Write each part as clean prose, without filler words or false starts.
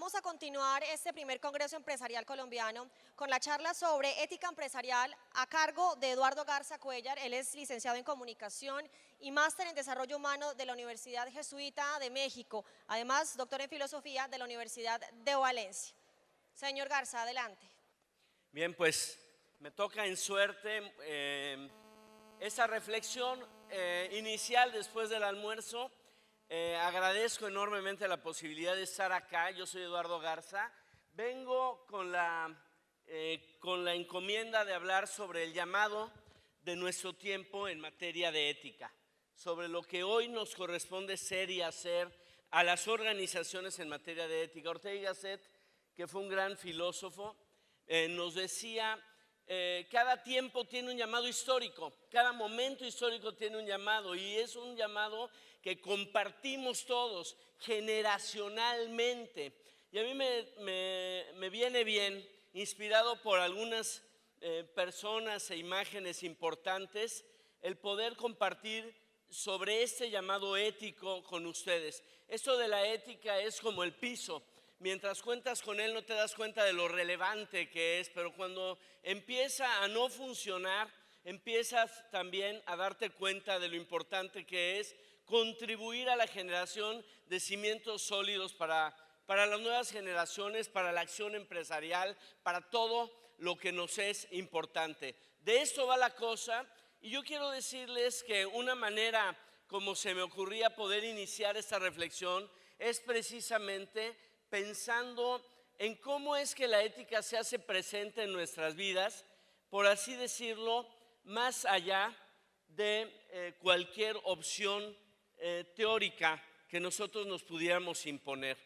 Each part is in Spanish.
vamos a continuar este primer Congreso Empresarial Colombiano con la charla sobre ética empresarial a cargo de Eduardo Garza Cuéllar. Él es licenciado en Comunicación y máster en Desarrollo Humano de la Universidad Jesuita de México, además doctor en Filosofía de la Universidad de Valencia. Señor Garza, adelante. Bien, pues me toca en suerte esa reflexión inicial después del almuerzo. Agradezco enormemente la posibilidad de estar acá. Yo soy Eduardo Garza. Vengo con la encomienda de hablar sobre el llamado de nuestro tiempo en materia de ética, sobre lo que hoy nos corresponde ser y hacer a las organizaciones en materia de ética. Ortega y Gasset, que fue un gran filósofo, nos decía, cada tiempo tiene un llamado histórico, cada momento histórico tiene un llamado, y es un llamado que compartimos todos generacionalmente. Y a mí me viene bien, inspirado por algunas personas e imágenes importantes, el poder compartir sobre este llamado ético con ustedes. Esto de la ética es como el piso. Mientras cuentas con él no te das cuenta de lo relevante que es, pero cuando empieza a no funcionar, empiezas también a darte cuenta de lo importante que es contribuir a la generación de cimientos sólidos para las nuevas generaciones, para la acción empresarial, para todo lo que nos es importante. De esto va la cosa, y yo quiero decirles que una manera como se me ocurría poder iniciar esta reflexión es precisamente pensando en cómo es que la ética se hace presente en nuestras vidas, por así decirlo, más allá de cualquier opción teórica que nosotros nos pudiéramos imponer.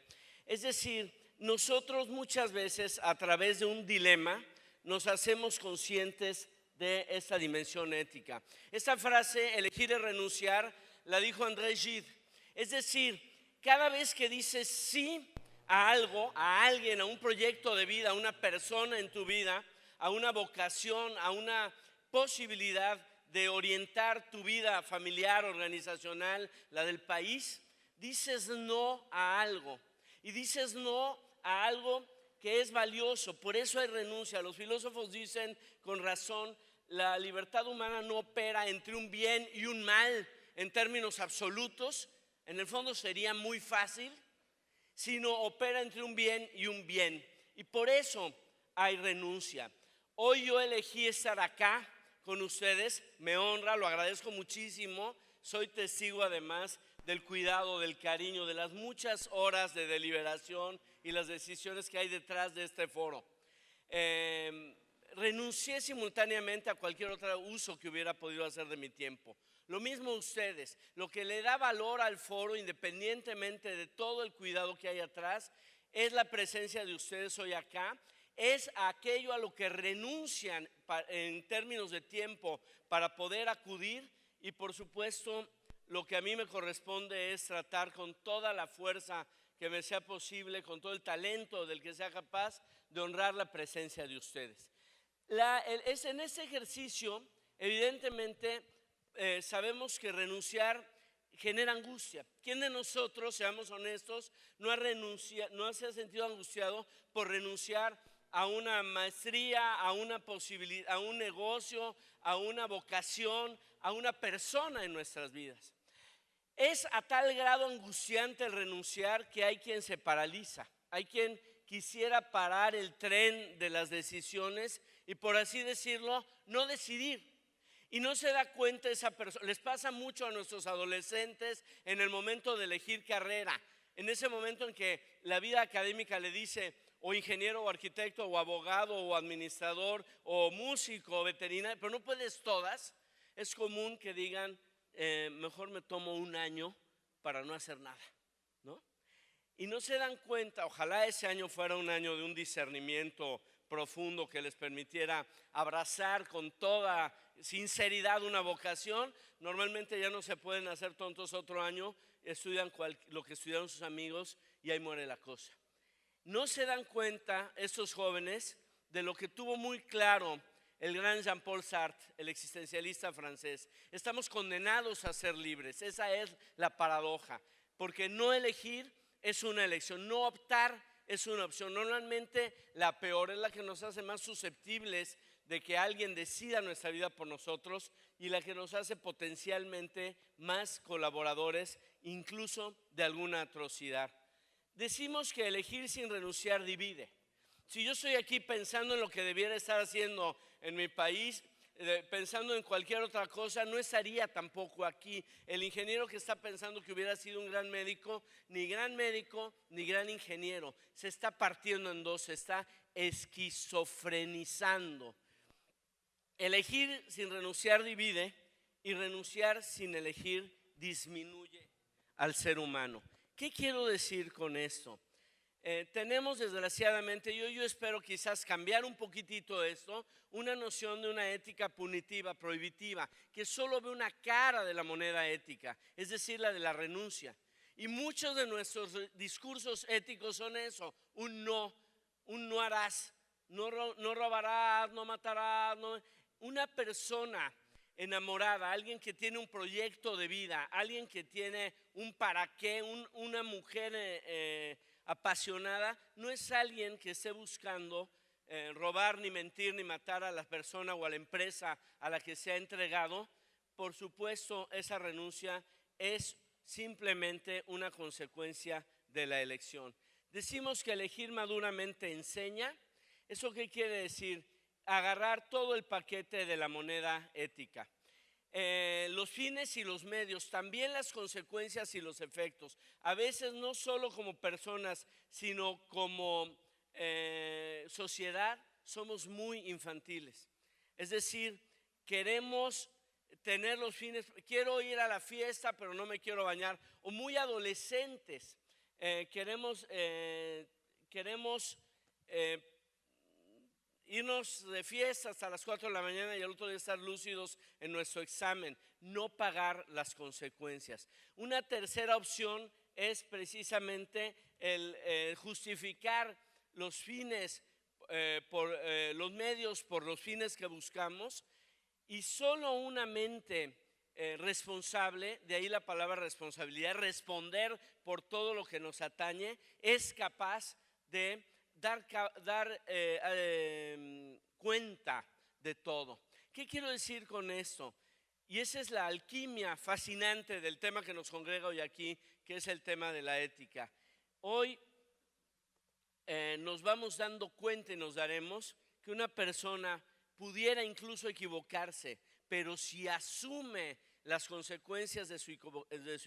Es decir, nosotros muchas veces a través de un dilema nos hacemos conscientes de esta dimensión ética. Esta frase, elegir es renunciar, la dijo André Gide. Es decir, cada vez que dices sí a algo, a alguien, a un proyecto de vida, a una persona en tu vida, a una vocación, a una posibilidad de orientar tu vida familiar, organizacional, la del país, dices no a algo, y dices no a algo que es valioso. Por eso hay renuncia. Los filósofos dicen con razón, la libertad humana no opera entre un bien y un mal en términos absolutos. En el fondo sería muy fácil, sino opera entre un bien y un bien, y por eso hay renuncia. Hoy yo elegí estar acá con ustedes, me honra, lo agradezco muchísimo. Soy testigo además del cuidado, del cariño, de las muchas horas de deliberación y las decisiones que hay detrás de este foro. Renuncié simultáneamente a cualquier otro uso que hubiera podido hacer de mi tiempo. Lo mismo ustedes. Lo que le da valor al foro, independientemente de todo el cuidado que hay atrás, es la presencia de ustedes hoy acá. Es aquello a lo que renuncian en términos de tiempo para poder acudir, y por supuesto lo que a mí me corresponde es tratar con toda la fuerza que me sea posible, con todo el talento del que sea capaz, de honrar la presencia de ustedes. En ese ejercicio, evidentemente, sabemos que renunciar genera angustia. ¿Quién de nosotros, seamos honestos, no se ha sentido angustiado por renunciar a una maestría, a una posibilidad, a un negocio, a una vocación, a una persona en nuestras vidas? Es a tal grado angustiante el renunciar que hay quien se paraliza, hay quien quisiera parar el tren de las decisiones y, por así decirlo, no decidir. Y no se da cuenta esa persona. Les pasa mucho a nuestros adolescentes en el momento de elegir carrera, en ese momento en que la vida académica le dice o ingeniero o arquitecto o abogado o administrador o músico o veterinario, pero no puedes todas. Es común que digan, mejor me tomo un año para no hacer nada, ¿no? Y no se dan cuenta, ojalá ese año fuera un año de un discernimiento profundo que les permitiera abrazar con toda sinceridad una vocación. Normalmente ya no se pueden hacer tontos otro año, estudian lo que estudiaron sus amigos y ahí muere la cosa. No se dan cuenta estos jóvenes de lo que tuvo muy claro el gran Jean-Paul Sartre, el existencialista francés. Estamos condenados a ser libres, esa es la paradoja, porque no elegir es una elección, no optar es una opción. Normalmente la peor es la que nos hace más susceptibles de que alguien decida nuestra vida por nosotros y la que nos hace potencialmente más colaboradores, incluso de alguna atrocidad. Decimos que elegir sin renunciar divide. Si yo estoy aquí pensando en lo que debiera estar haciendo en mi país, pensando en cualquier otra cosa, no estaría tampoco aquí. El ingeniero que está pensando que hubiera sido un gran médico ni gran ingeniero. Se está partiendo en dos, se está esquizofrenizando. Elegir sin renunciar divide y renunciar sin elegir disminuye al ser humano. ¿Qué quiero decir con esto? Tenemos desgraciadamente, yo espero quizás cambiar un poquitito esto, una noción de una ética punitiva, prohibitiva, que solo ve una cara de la moneda ética, es decir, la de la renuncia. Y muchos de nuestros discursos éticos son eso, un no harás, no robarás, no matarás. Una persona enamorada, alguien que tiene un proyecto de vida, alguien que tiene un para qué, una mujer apasionada, no es alguien que esté buscando robar, ni mentir, ni matar a la persona o a la empresa a la que se ha entregado. Por supuesto, esa renuncia es simplemente una consecuencia de la elección. Decimos que elegir maduramente enseña. ¿Eso qué quiere decir? Agarrar todo el paquete de la moneda ética. Los fines y los medios, también las consecuencias y los efectos. A veces no solo como personas, sino como sociedad, somos muy infantiles. Es decir, queremos tener los fines, quiero ir a la fiesta pero no me quiero bañar, o muy adolescentes, queremos irnos de fiesta hasta las 4 de la mañana y al otro día estar lúcidos en nuestro examen, no pagar las consecuencias. Una tercera opción es precisamente el justificar los fines por los medios, por los fines que buscamos, y solo una mente responsable, de ahí la palabra responsabilidad, responder por todo lo que nos atañe, es capaz de dar cuenta de todo. ¿Qué quiero decir con esto? Y esa es la alquimia fascinante del tema que nos congrega hoy aquí, que es el tema de la ética. Hoy nos vamos dando cuenta y nos daremos que una persona pudiera incluso equivocarse, pero si asume las consecuencias de su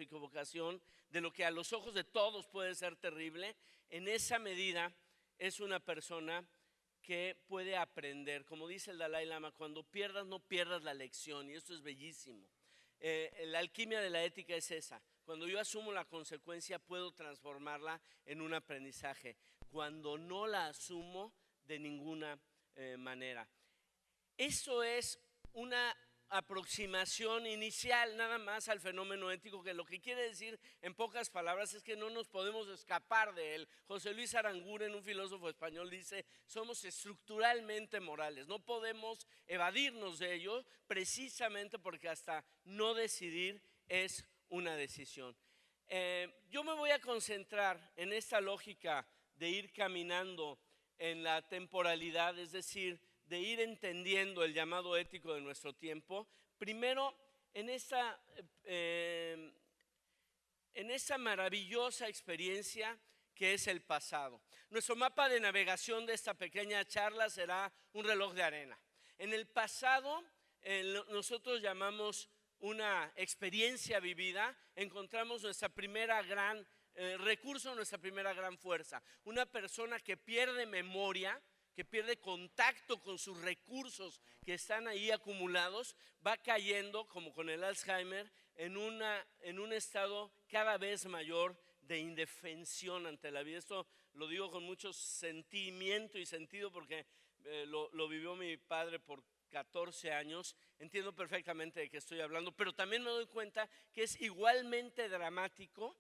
equivocación, de lo que a los ojos de todos puede ser terrible, en esa medida es una persona que puede aprender. Como dice el Dalai Lama, cuando pierdas no pierdas la lección, y esto es bellísimo. La alquimia de la ética es esa. Cuando yo asumo la consecuencia puedo transformarla en un aprendizaje. Cuando no la asumo, de ninguna manera. Eso es una aproximación inicial nada más al fenómeno ético, que lo que quiere decir en pocas palabras es que no nos podemos escapar de él. José Luis Aranguren, un filósofo español, dice: somos estructuralmente morales, no podemos evadirnos de ello, precisamente porque hasta no decidir es una decisión. Yo me voy a concentrar en esta lógica de ir caminando en la temporalidad, es decir, de ir entendiendo el llamado ético de nuestro tiempo. Primero, en esta maravillosa experiencia que es el pasado. Nuestro mapa de navegación de esta pequeña charla será un reloj de arena. En el pasado, nosotros llamamos una experiencia vivida, encontramos nuestra primera gran recurso, nuestra primera gran fuerza. Una persona que pierde memoria, que pierde contacto con sus recursos que están ahí acumulados, va cayendo, como con el Alzheimer, en un estado cada vez mayor de indefensión ante la vida. Esto lo digo con mucho sentimiento y sentido porque lo vivió mi padre por 14 años, entiendo perfectamente de qué estoy hablando, pero también me doy cuenta que es igualmente dramático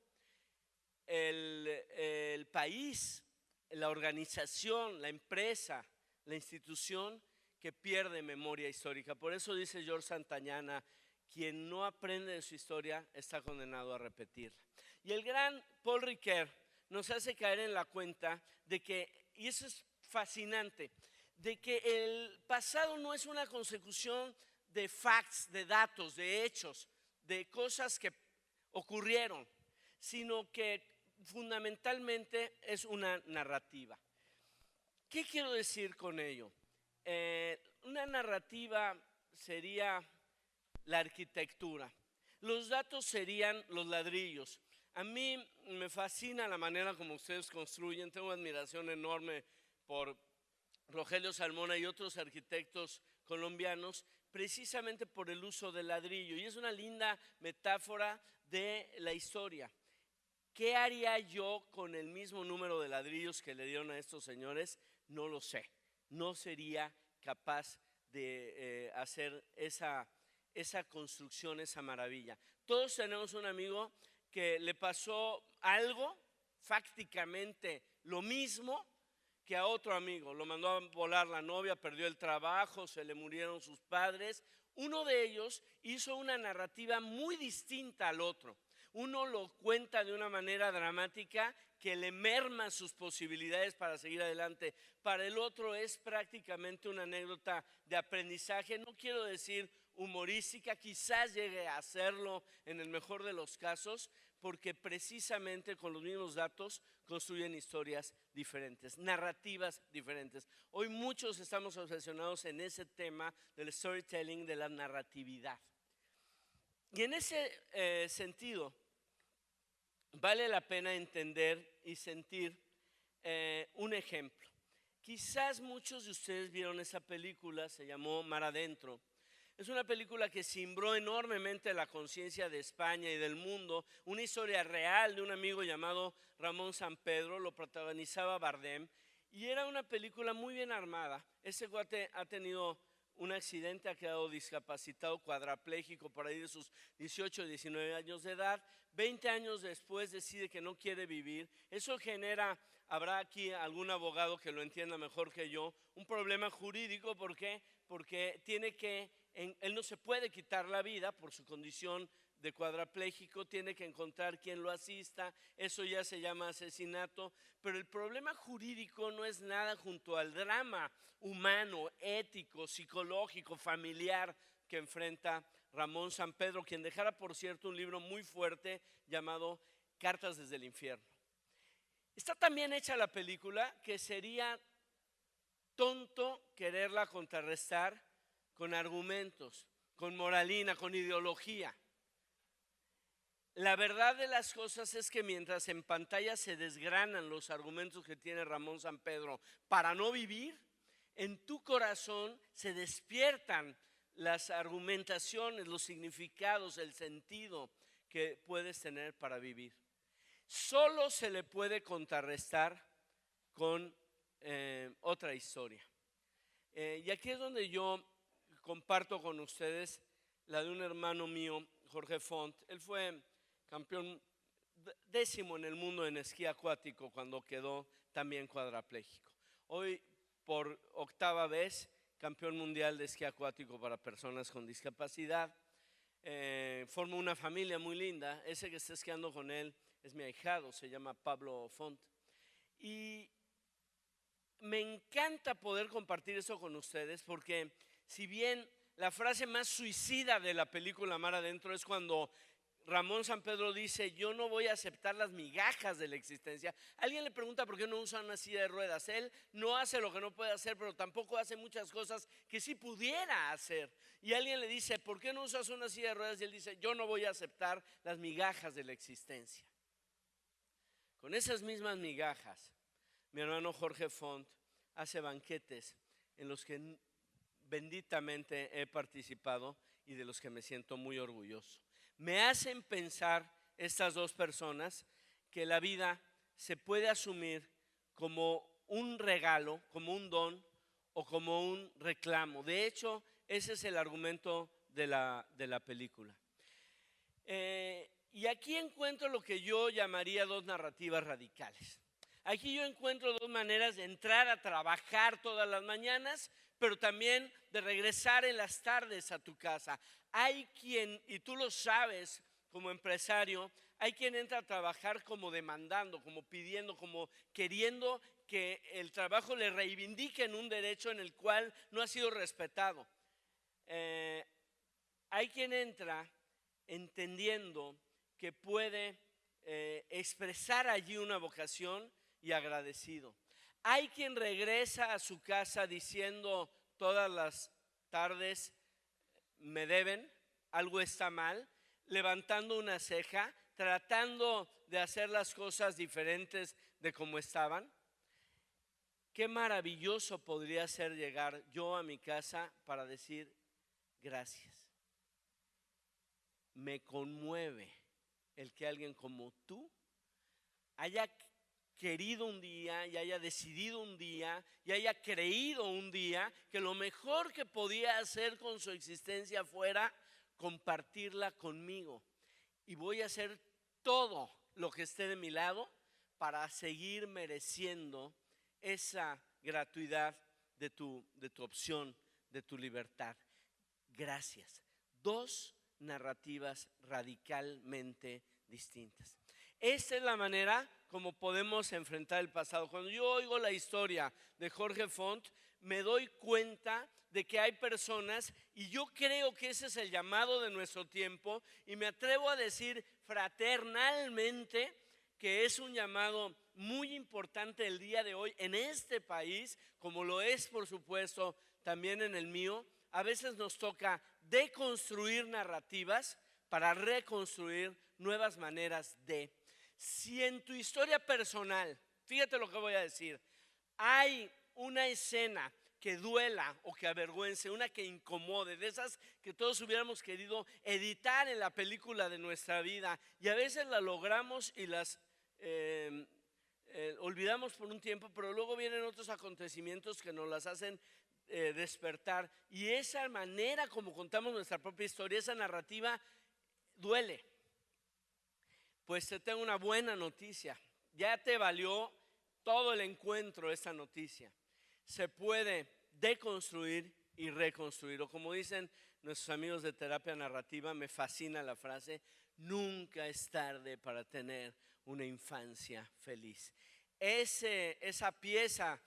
el país, la organización, la empresa, la institución que pierde memoria histórica. Por eso dice George Santayana: quien no aprende de su historia está condenado a repetirla. Y el gran Paul Ricoeur nos hace caer en la cuenta de que, y eso es fascinante, de que el pasado no es una consecución de facts, de datos, de hechos, de cosas que ocurrieron, sino que fundamentalmente es una narrativa. ¿Qué quiero decir con ello? Una narrativa sería la arquitectura. Los datos serían los ladrillos. A mí me fascina la manera como ustedes construyen. Tengo admiración enorme por Rogelio Salmona y otros arquitectos colombianos, precisamente por el uso del ladrillo. Y es una linda metáfora de la historia. ¿Qué haría yo con el mismo número de ladrillos que le dieron a estos señores? No lo sé. No sería capaz de hacer esa construcción, esa maravilla. Todos tenemos un amigo que le pasó algo, fácticamente lo mismo que a otro amigo. Lo mandó a volar la novia, perdió el trabajo, se le murieron sus padres. Uno de ellos hizo una narrativa muy distinta al otro. Uno lo cuenta de una manera dramática que le merma sus posibilidades para seguir adelante. Para el otro es prácticamente una anécdota de aprendizaje. No quiero decir humorística, quizás llegue a hacerlo en el mejor de los casos, porque precisamente con los mismos datos construyen historias diferentes, narrativas diferentes. Hoy muchos estamos obsesionados en ese tema del storytelling, de la narratividad. Y en ese sentido, vale la pena entender y sentir un ejemplo. Quizás muchos de ustedes vieron esa película, se llamó Mar Adentro. Es una película que cimbró enormemente la conciencia de España y del mundo, una historia real de un amigo llamado Ramón Sampedro, lo protagonizaba Bardem, y era una película muy bien armada. Ese cuate ha tenido un accidente, ha quedado discapacitado, cuadraplégico por ahí de sus 18, 19 años de edad. 20 años después decide que no quiere vivir. Eso genera, habrá aquí algún abogado que lo entienda mejor que yo, un problema jurídico. ¿Por qué? Porque él no se puede quitar la vida por su condición de cuadraplégico, tiene que encontrar quien lo asista, eso ya se llama asesinato, pero el problema jurídico no es nada junto al drama humano, ético, psicológico, familiar que enfrenta Ramón Sampedro, quien dejara, por cierto, un libro muy fuerte llamado Cartas desde el infierno. Está tan bien hecha la película que sería tonto quererla contrarrestar con argumentos, con moralina, con ideología. La verdad de las cosas es que mientras en pantalla se desgranan los argumentos que tiene Ramón Sampedro para no vivir, en tu corazón se despiertan las argumentaciones, los significados, el sentido que puedes tener para vivir. Solo se le puede contrarrestar con otra historia. Y aquí es donde yo comparto con ustedes la de un hermano mío, Jorge Font. Él fue campeón 10º en el mundo en esquí acuático cuando quedó también cuadraplégico. Hoy, por 8ª vez, campeón mundial de esquí acuático para personas con discapacidad. Forma una familia muy linda. Ese que está esquiando con él es mi ahijado, se llama Pablo Font. Y me encanta poder compartir eso con ustedes porque si bien la frase más suicida de la película Mar Adentro es cuando Ramón Sampedro dice: yo no voy a aceptar las migajas de la existencia. Alguien le pregunta por qué no usa una silla de ruedas. Él no hace lo que no puede hacer, pero tampoco hace muchas cosas que sí pudiera hacer. Y alguien le dice: ¿por qué no usas una silla de ruedas? Y él dice: yo no voy a aceptar las migajas de la existencia. Con esas mismas migajas, mi hermano Jorge Font hace banquetes en los que benditamente he participado y de los que me siento muy orgulloso. Me hacen pensar estas dos personas que la vida se puede asumir como un regalo, como un don o como un reclamo. De hecho, ese es el argumento de la película. Y aquí encuentro lo que yo llamaría dos narrativas radicales. Aquí yo encuentro dos maneras de entrar a trabajar todas las mañanas, pero también de regresar en las tardes a tu casa. Hay quien, y tú lo sabes como empresario, hay quien entra a trabajar como demandando, como pidiendo, como queriendo que el trabajo le reivindique en un derecho en el cual no ha sido respetado. Hay quien entra entendiendo que puede expresar allí una vocación y agradecido. Hay quien regresa a su casa diciendo todas las tardes: me deben, algo está mal, levantando una ceja, tratando de hacer las cosas diferentes de como estaban. Qué maravilloso podría ser llegar yo a mi casa para decir gracias. Me conmueve el que alguien como tú haya querido un día y haya decidido un día y haya creído un día que lo mejor que podía hacer con su existencia fuera compartirla conmigo, y voy a hacer todo lo que esté de mi lado para seguir mereciendo esa gratuidad de tu opción, de tu libertad. Gracias. Dos narrativas radicalmente distintas. Esta es la manera como podemos enfrentar el pasado. Cuando yo oigo la historia de Jorge Font, me doy cuenta de que hay personas, y yo creo que ese es el llamado de nuestro tiempo, y me atrevo a decir fraternalmente que es un llamado muy importante el día de hoy en este país, como lo es por supuesto también en el mío. A veces nos toca deconstruir narrativas para reconstruir nuevas maneras de. Si en tu historia personal, fíjate lo que voy a decir, hay una escena que duela o que avergüence, una que incomode, de esas que todos hubiéramos querido editar en la película de nuestra vida, y a veces la logramos y las olvidamos por un tiempo, pero luego vienen otros acontecimientos que nos las hacen despertar, y esa manera como contamos nuestra propia historia, esa narrativa duele. Pues te tengo una buena noticia: ya te valió todo el encuentro esta noticia. Se puede deconstruir y reconstruir, o como dicen nuestros amigos de terapia narrativa, me fascina la frase: nunca es tarde para tener una infancia feliz. Esa pieza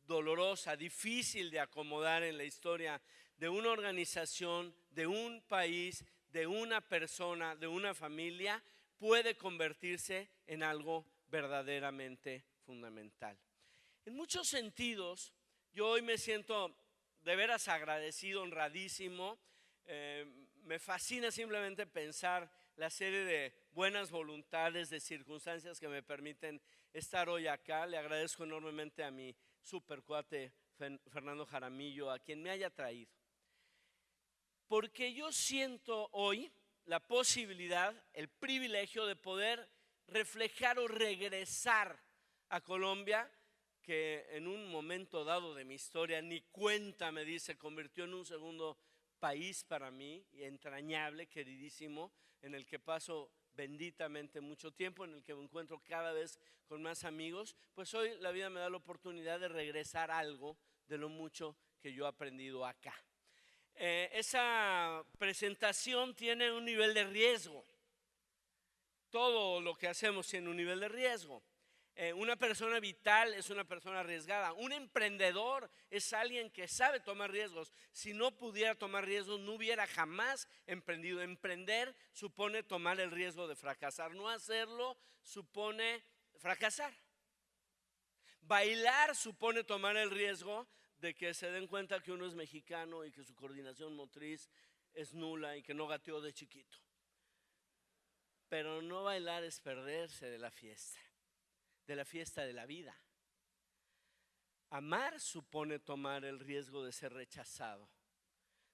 dolorosa, difícil de acomodar en la historia de una organización, de un país, de una persona, de una familia, puede convertirse en algo verdaderamente fundamental. En muchos sentidos, yo hoy me siento de veras agradecido, honradísimo. Me fascina simplemente pensar la serie de buenas voluntades, de circunstancias que me permiten estar hoy acá. Le agradezco enormemente a mi supercuate Fernando Jaramillo, a quien me haya traído, porque yo siento hoy la posibilidad, el privilegio de poder reflejar o regresar a Colombia, que en un momento dado de mi historia, ni cuenta me di, se convirtió en un segundo país para mí, entrañable, queridísimo, en el que paso benditamente mucho tiempo, en el que me encuentro cada vez con más amigos. Pues hoy la vida me da la oportunidad de regresar algo de lo mucho que yo he aprendido acá. Esa presentación tiene un nivel de riesgo. Todo lo que hacemos tiene un nivel de riesgo. Una persona vital es una persona arriesgada. Un emprendedor es alguien que sabe tomar riesgos. Si no pudiera tomar riesgos, no hubiera jamás emprendido. Emprender supone tomar el riesgo de fracasar. No hacerlo supone fracasar. Bailar supone tomar el riesgo de que se den cuenta que uno es mexicano y que su coordinación motriz es nula y que no gateó de chiquito. Pero no bailar es perderse de la fiesta de la vida. Amar supone tomar el riesgo de ser rechazado.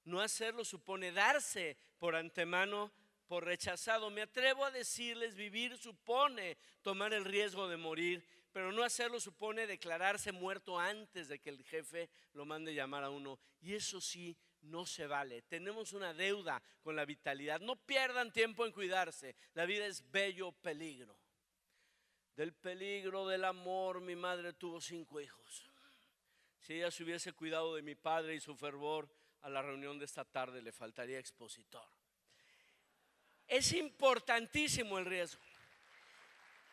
No hacerlo supone darse por antemano por rechazado. Me atrevo a decirles, vivir supone tomar el riesgo de morir, pero no hacerlo supone declararse muerto antes de que el jefe lo mande llamar a uno. Y eso sí, no se vale. Tenemos una deuda con la vitalidad. No pierdan tiempo en cuidarse. La vida es bello peligro. Del peligro del amor, mi madre tuvo 5 hijos. Si ella se hubiese cuidado de mi padre y su fervor, a la reunión de esta tarde le faltaría expositor. Es importantísimo el riesgo.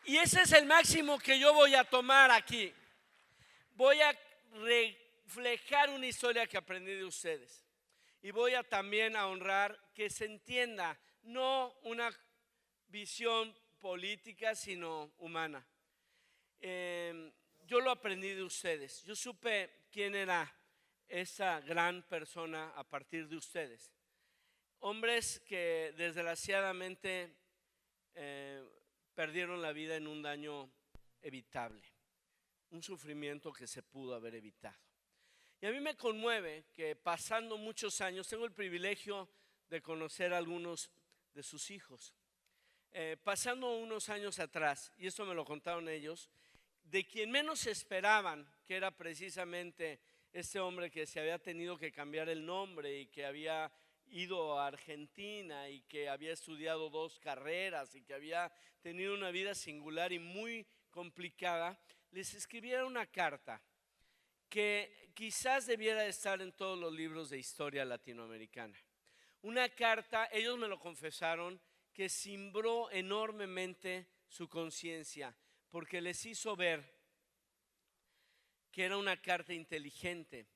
Y ese es el máximo que yo voy a tomar aquí. Voy a reflejar una historia que aprendí de ustedes. Y voy a también a honrar que se entienda, no una visión política, sino humana. Yo lo aprendí de ustedes. Yo supe quién era esa gran persona a partir de ustedes. Hombres que desgraciadamente perdieron la vida en un daño evitable, un sufrimiento que se pudo haber evitado. Y a mí me conmueve que pasando muchos años, tengo el privilegio de conocer a algunos de sus hijos. Pasando unos años atrás, y esto me lo contaron ellos, de quien menos esperaban, que era precisamente este hombre que se había tenido que cambiar el nombre y que había ido a Argentina y que había estudiado 2 carreras y que había tenido una vida singular y muy complicada, les escribiera una carta que quizás debiera estar en todos los libros de historia latinoamericana. Una carta, ellos me lo confesaron, que cimbró enormemente su conciencia, porque les hizo ver que era una carta inteligente,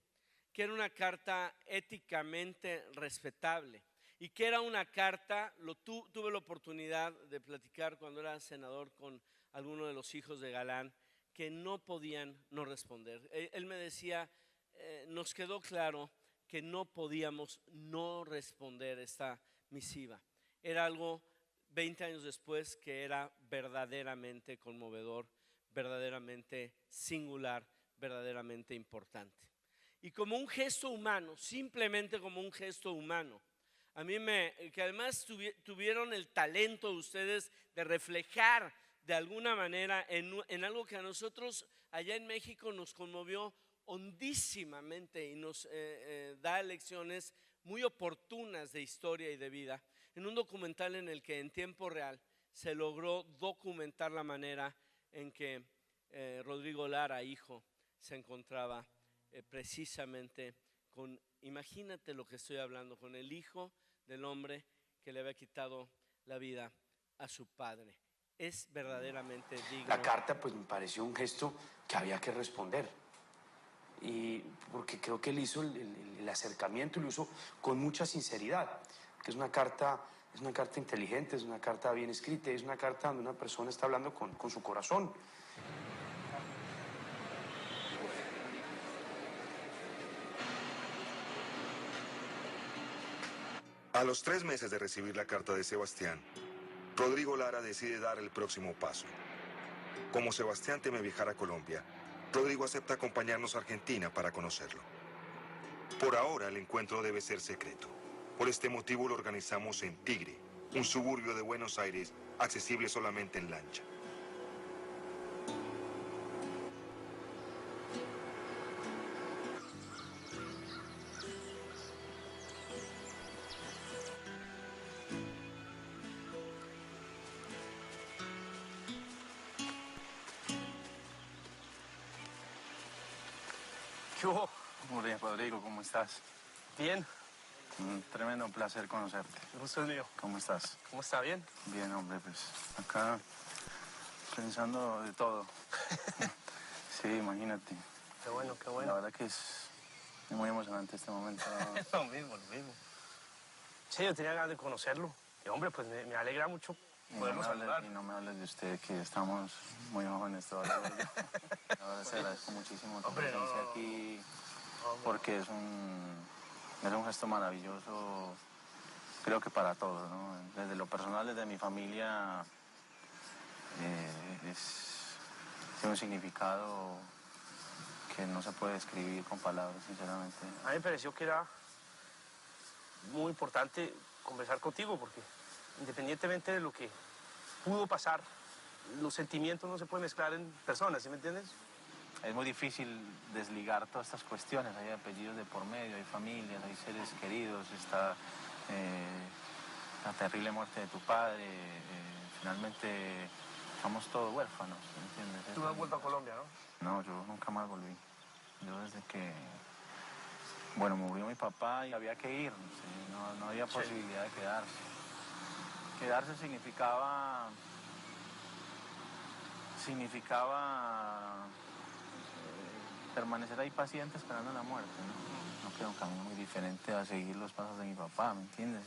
que era una carta éticamente respetable y que era una carta, tuve la oportunidad de platicar cuando era senador con alguno de los hijos de Galán, que no podían no responder. Él me decía, nos quedó claro que no podíamos no responder esta misiva. Era algo 20 años después que era verdaderamente conmovedor, verdaderamente singular, verdaderamente importante. Y como un gesto humano, simplemente como un gesto humano, a mí que además tuvieron el talento ustedes de reflejar de alguna manera en algo que a nosotros allá en México nos conmovió hondísimamente y nos da lecciones muy oportunas de historia y de vida, en un documental en el que en tiempo real se logró documentar la manera en que Rodrigo Lara, hijo, se encontraba precisamente con, imagínate lo que estoy hablando, con el hijo del hombre que le había quitado la vida a su padre. Es verdaderamente digno. La carta pues me pareció un gesto que había que responder, y porque creo que él hizo el acercamiento y lo hizo con mucha sinceridad, que es una carta inteligente, es una carta bien escrita, es una carta donde una persona está hablando con su corazón. A los 3 meses de recibir la carta de Sebastián, Rodrigo Lara decide dar el próximo paso. Como Sebastián teme viajar a Colombia, Rodrigo acepta acompañarnos a Argentina para conocerlo. Por ahora el encuentro debe ser secreto. Por este motivo lo organizamos en Tigre, un suburbio de Buenos Aires accesible solamente en lancha. ¿Qué hubo? Muy bien, Rodrigo, ¿cómo estás? Bien, Un tremendo placer conocerte. el gusto es mío. ¿Cómo estás? ¿Cómo está? ¿Bien? Bien, hombre, pues acá pensando de todo. Sí, imagínate. Qué bueno, qué La bueno. verdad que es muy emocionante este momento. Lo mismo, lo mismo. Sí, yo tenía ganas de conocerlo. Y hombre, pues me alegra mucho poderlo saludar. Y no me hables de usted, que estamos muy jóvenes todavía. La verdad, te agradezco muchísimo tu Hombre, presencia no. aquí, Hombre. porque es un gesto maravilloso, creo que para todos, ¿no? Desde lo personal, desde mi familia, tiene un significado que no se puede describir con palabras, sinceramente. A mí me pareció que era muy importante conversar contigo porque independientemente de lo que pudo pasar, los sentimientos no se pueden mezclar en personas, ¿sí me entiendes? Es muy difícil desligar todas estas cuestiones, hay apellidos de por medio, hay familias, hay seres queridos, está la terrible muerte de tu padre, finalmente somos todos huérfanos, ¿entiendes? Tú no has vuelto a Colombia, ¿no? No, yo nunca más volví. Yo desde que, bueno, murió mi papá y había que ir, ¿sí? No había posibilidad de quedarse. Quedarse significaba significaba permanecer ahí paciente esperando la muerte, ¿no? No, que era un camino muy diferente a seguir los pasos de mi papá, ¿me entiendes?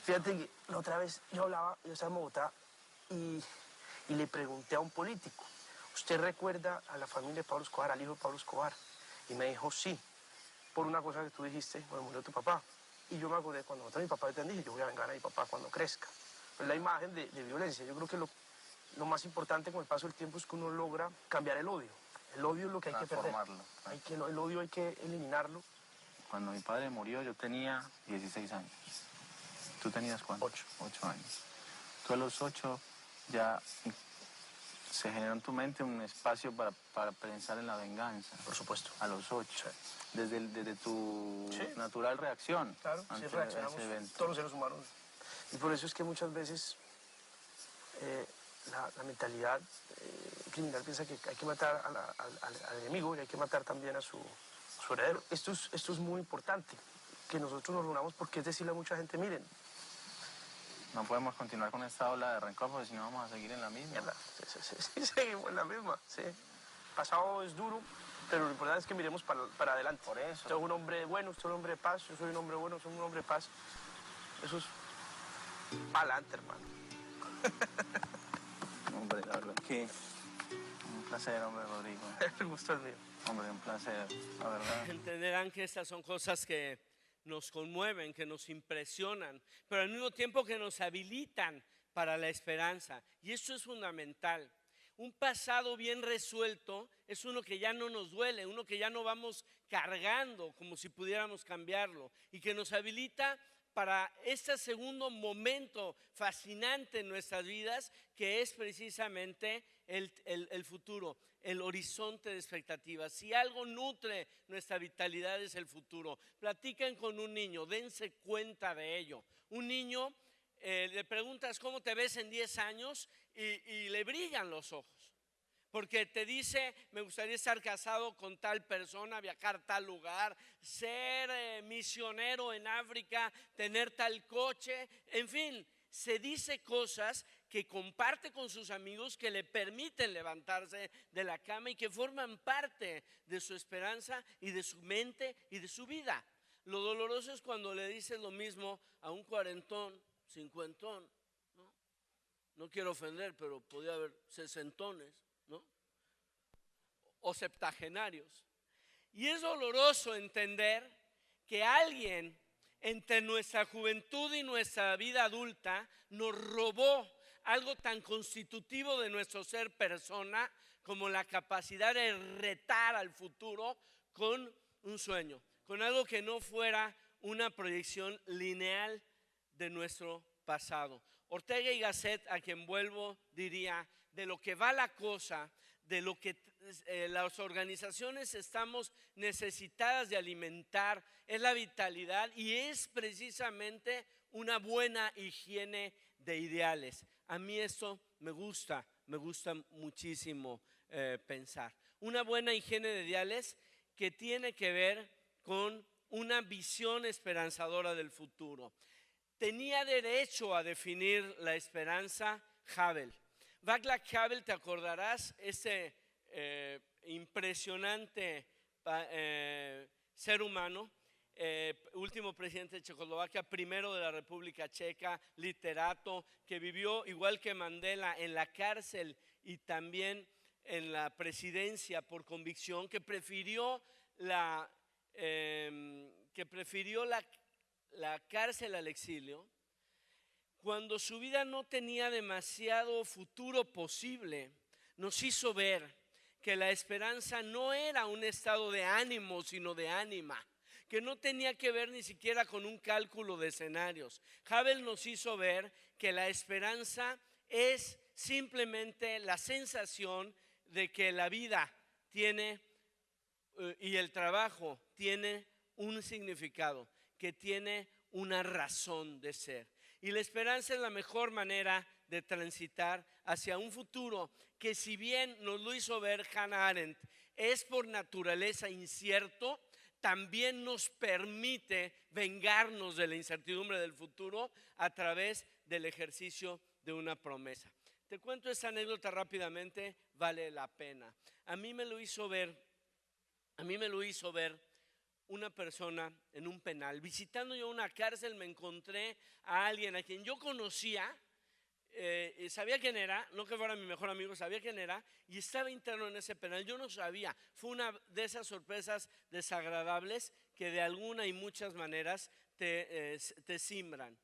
Fíjate que la otra vez yo estaba en Bogotá y le pregunté a un político, ¿usted recuerda a la familia de Pablo Escobar, al hijo de Pablo Escobar? Y me dijo, sí, por una cosa que tú dijiste cuando murió tu papá. Y yo me acordé, cuando mató a mi papá, yo te dije, yo voy a vengar a mi papá cuando crezca. Es la imagen de violencia. Yo creo que lo más importante con el paso del tiempo es que uno logra cambiar el odio. El odio es lo que hay que perder. El odio hay que eliminarlo. Cuando mi padre murió yo tenía 16 años. ¿Tú tenías cuánto? 8 años. Tú a los 8 ya se generó en tu mente un espacio para pensar en la venganza. Por supuesto. A los 8. Sí. Desde tu Sí. natural reacción. Claro, sí ante reaccionamos ese evento. todos los seres humanos. Y por eso es que muchas veces la mentalidad criminal piensa que hay que matar al enemigo y hay que matar también a su heredero. Esto es muy importante, que nosotros nos reunamos, porque es decirle a mucha gente, miren, No podemos continuar con esta ola de rencor porque si no vamos a seguir en la misma. mierda, sí, seguimos en la misma, sí. Pasado es duro, pero lo importante es que miremos para adelante. Por eso. Usted es un hombre bueno, usted es un hombre de paz, yo soy un hombre bueno, soy un hombre de paz. Eso es para adelante, hermano. Hombre, la verdad que un placer, hombre, Rodrigo. El gusto es mío. Hombre, un placer, la verdad. Entenderán que estas son cosas que nos conmueven, que nos impresionan, pero al mismo tiempo que nos habilitan para la esperanza. Y esto es fundamental. Un pasado bien resuelto es uno que ya no nos duele, uno que ya no vamos cargando como si pudiéramos cambiarlo y que nos habilita para este segundo momento fascinante en nuestras vidas, que es precisamente el futuro, el horizonte de expectativas. Si algo nutre nuestra vitalidad es el futuro. Platiquen con un niño, dense cuenta de ello. Un niño, le preguntas cómo te ves en 10 años y le brillan los ojos. Porque te dice, me gustaría estar casado con tal persona, viajar a tal lugar, ser misionero en África, tener tal coche, en fin, se dice cosas que comparte con sus amigos, que le permiten levantarse de la cama y que forman parte de su esperanza y de su mente y de su vida. Lo doloroso es cuando le dices lo mismo a un cuarentón, cincuentón, ¿no? No quiero ofender, pero podía haber sesentones, ¿no? O septagenarios. Y es doloroso entender que alguien entre nuestra juventud y nuestra vida adulta nos robó algo tan constitutivo de nuestro ser persona como la capacidad de retar al futuro con un sueño, con algo que no fuera una proyección lineal de nuestro pasado. Ortega y Gasset, a quien vuelvo, diría, de lo que va la cosa, de lo que las organizaciones estamos necesitadas de alimentar, es la vitalidad y es precisamente una buena higiene de ideales. A mí esto me gusta muchísimo pensar. Una buena higiene de ideales que tiene que ver con una visión esperanzadora del futuro. Tenía derecho a definir la esperanza Havel. Václav Havel, te acordarás, ese impresionante ser humano, último presidente de Checoslovaquia, primero de la República Checa, literato, que vivió igual que Mandela en la cárcel y también en la presidencia por convicción, que prefirió la cárcel al exilio. Cuando su vida no tenía demasiado futuro posible, nos hizo ver que la esperanza no era un estado de ánimo, sino de ánima, que no tenía que ver ni siquiera con un cálculo de escenarios. Havel nos hizo ver que la esperanza es simplemente la sensación de que la vida tiene y el trabajo tiene un significado, que tiene una razón de ser. Y la esperanza es la mejor manera de transitar hacia un futuro que, si bien nos lo hizo ver Hannah Arendt, es por naturaleza incierto, también nos permite vengarnos de la incertidumbre del futuro a través del ejercicio de una promesa. Te cuento esta anécdota rápidamente, vale la pena. A mí me lo hizo ver una persona en un penal. Visitando yo una cárcel me encontré a alguien a quien yo conocía, sabía quién era, no que fuera mi mejor amigo, sabía quién era, y estaba interno en ese penal. Yo no sabía, fue una de esas sorpresas desagradables que de alguna y muchas maneras te simbran.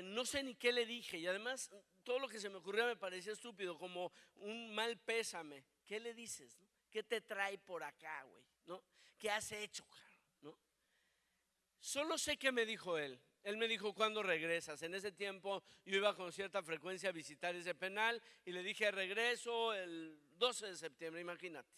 No sé ni qué le dije, y además todo lo que se me ocurría me parecía estúpido, como un mal pésame. ¿Qué le dices, no? ¿Qué te trae por acá, güey? ¿No? ¿Qué has hecho, ¿no? Solo sé que me dijo él. Él me dijo, ¿cuándo regresas? En ese tiempo yo iba con cierta frecuencia a visitar ese penal y le dije, regreso el 12 de septiembre, imagínate.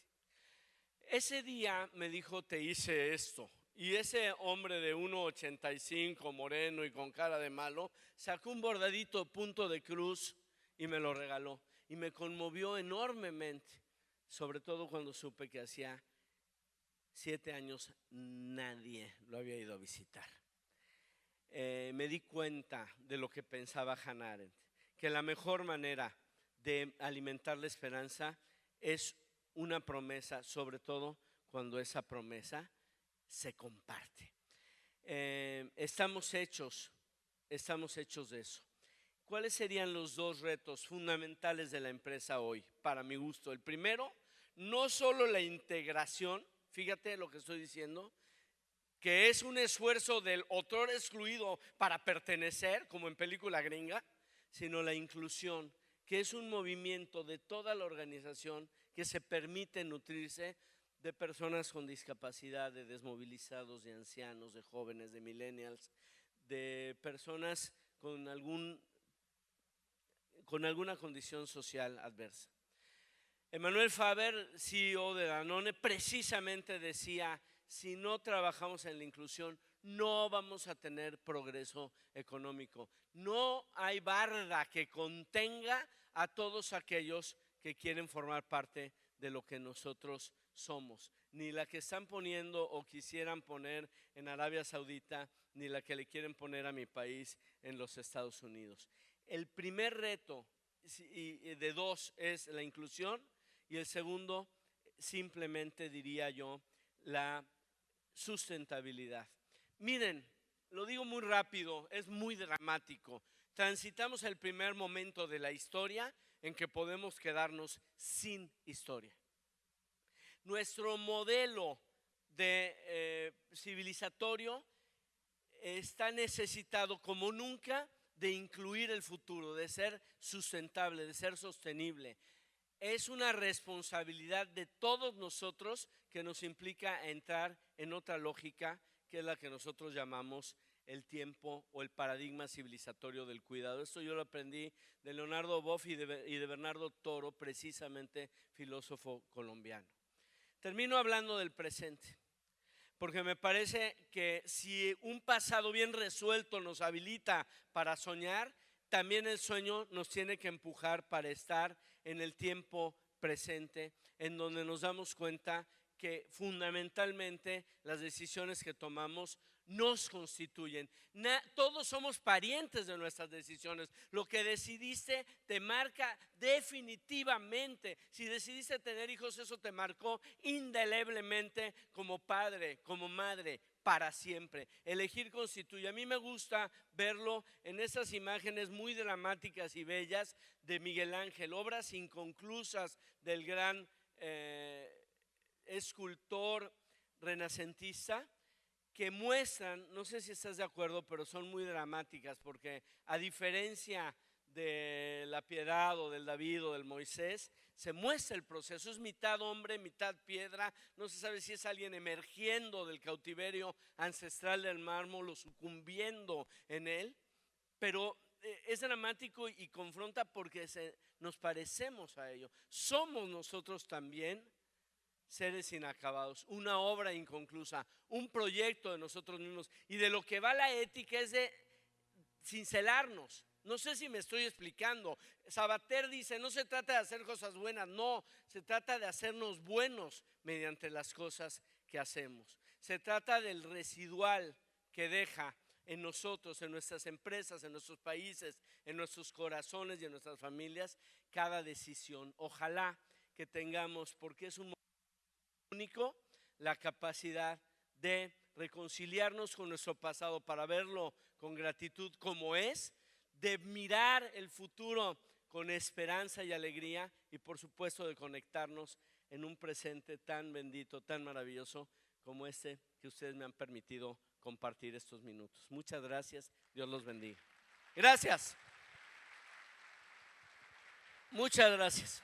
Ese día me dijo, te hice esto. Y ese hombre de 1,85, moreno y con cara de malo, sacó un bordadito punto de cruz y me lo regaló. Y me conmovió enormemente, sobre todo cuando supe que hacía 7 años nadie lo había ido a visitar. Me di cuenta de lo que pensaba Hannah Arendt, que la mejor manera de alimentar la esperanza es una promesa, sobre todo cuando esa promesa se comparte. Estamos hechos de eso. ¿Cuáles serían los 2 retos fundamentales de la empresa hoy, para mi gusto? El primero, no solo la integración, fíjate lo que estoy diciendo, que es un esfuerzo del autor excluido para pertenecer, como en película gringa, sino la inclusión, que es un movimiento de toda la organización que se permite nutrirse de personas con discapacidad, de desmovilizados, de ancianos, de jóvenes, de millennials, de personas con alguna condición social adversa. Emmanuel Faber, CEO de Danone, precisamente decía, si no trabajamos en la inclusión, no vamos a tener progreso económico. No hay barda que contenga a todos aquellos que quieren formar parte de lo que nosotros somos, ni la que están poniendo o quisieran poner en Arabia Saudita, ni la que le quieren poner a mi país en los Estados Unidos. El primer reto de 2 es la inclusión y el segundo, simplemente diría yo, la sustentabilidad. Miren, lo digo muy rápido, es muy dramático. Transitamos el primer momento de la historia en que podemos quedarnos sin historia. Nuestro modelo de civilizatorio está necesitado como nunca de incluir el futuro, de ser sustentable, de ser sostenible. Es una responsabilidad de todos nosotros que nos implica entrar en otra lógica que es la que nosotros llamamos el tiempo o el paradigma civilizatorio del cuidado. Esto yo lo aprendí de Leonardo Boff y de Bernardo Toro, precisamente filósofo colombiano. Termino hablando del presente, porque me parece que si un pasado bien resuelto nos habilita para soñar, también el sueño nos tiene que empujar para estar en el tiempo presente, en donde nos damos cuenta que fundamentalmente las decisiones que tomamos nos constituyen. Todos somos parientes de nuestras decisiones. Lo que decidiste te marca definitivamente. Si decidiste tener hijos, eso te marcó indeleblemente como padre, como madre, para siempre. Elegir constituye. A mí me gusta verlo en esas imágenes muy dramáticas y bellas de Miguel Ángel, obras inconclusas del gran escultor renacentista, que muestran, no sé si estás de acuerdo, pero son muy dramáticas, porque a diferencia de la Piedad o del David o del Moisés, se muestra el proceso, es mitad hombre, mitad piedra, no se sabe si es alguien emergiendo del cautiverio ancestral del mármol o sucumbiendo en él, pero es dramático y confronta porque nos parecemos a ello. Somos nosotros también seres inacabados, una obra inconclusa, un proyecto de nosotros mismos, y de lo que va la ética es de cincelarnos. No sé si me estoy explicando. Sabater dice, no se trata de hacer cosas buenas, no, se trata de hacernos buenos mediante las cosas que hacemos. Se trata del residual que deja en nosotros, en nuestras empresas, en nuestros países, en nuestros corazones y en nuestras familias cada decisión. Ojalá que tengamos, porque es un momento único, la capacidad de reconciliarnos con nuestro pasado para verlo con gratitud como es, de mirar el futuro con esperanza y alegría y por supuesto de conectarnos en un presente tan bendito, tan maravilloso como este que ustedes me han permitido compartir estos minutos. Muchas gracias, Dios los bendiga. Gracias. Muchas gracias.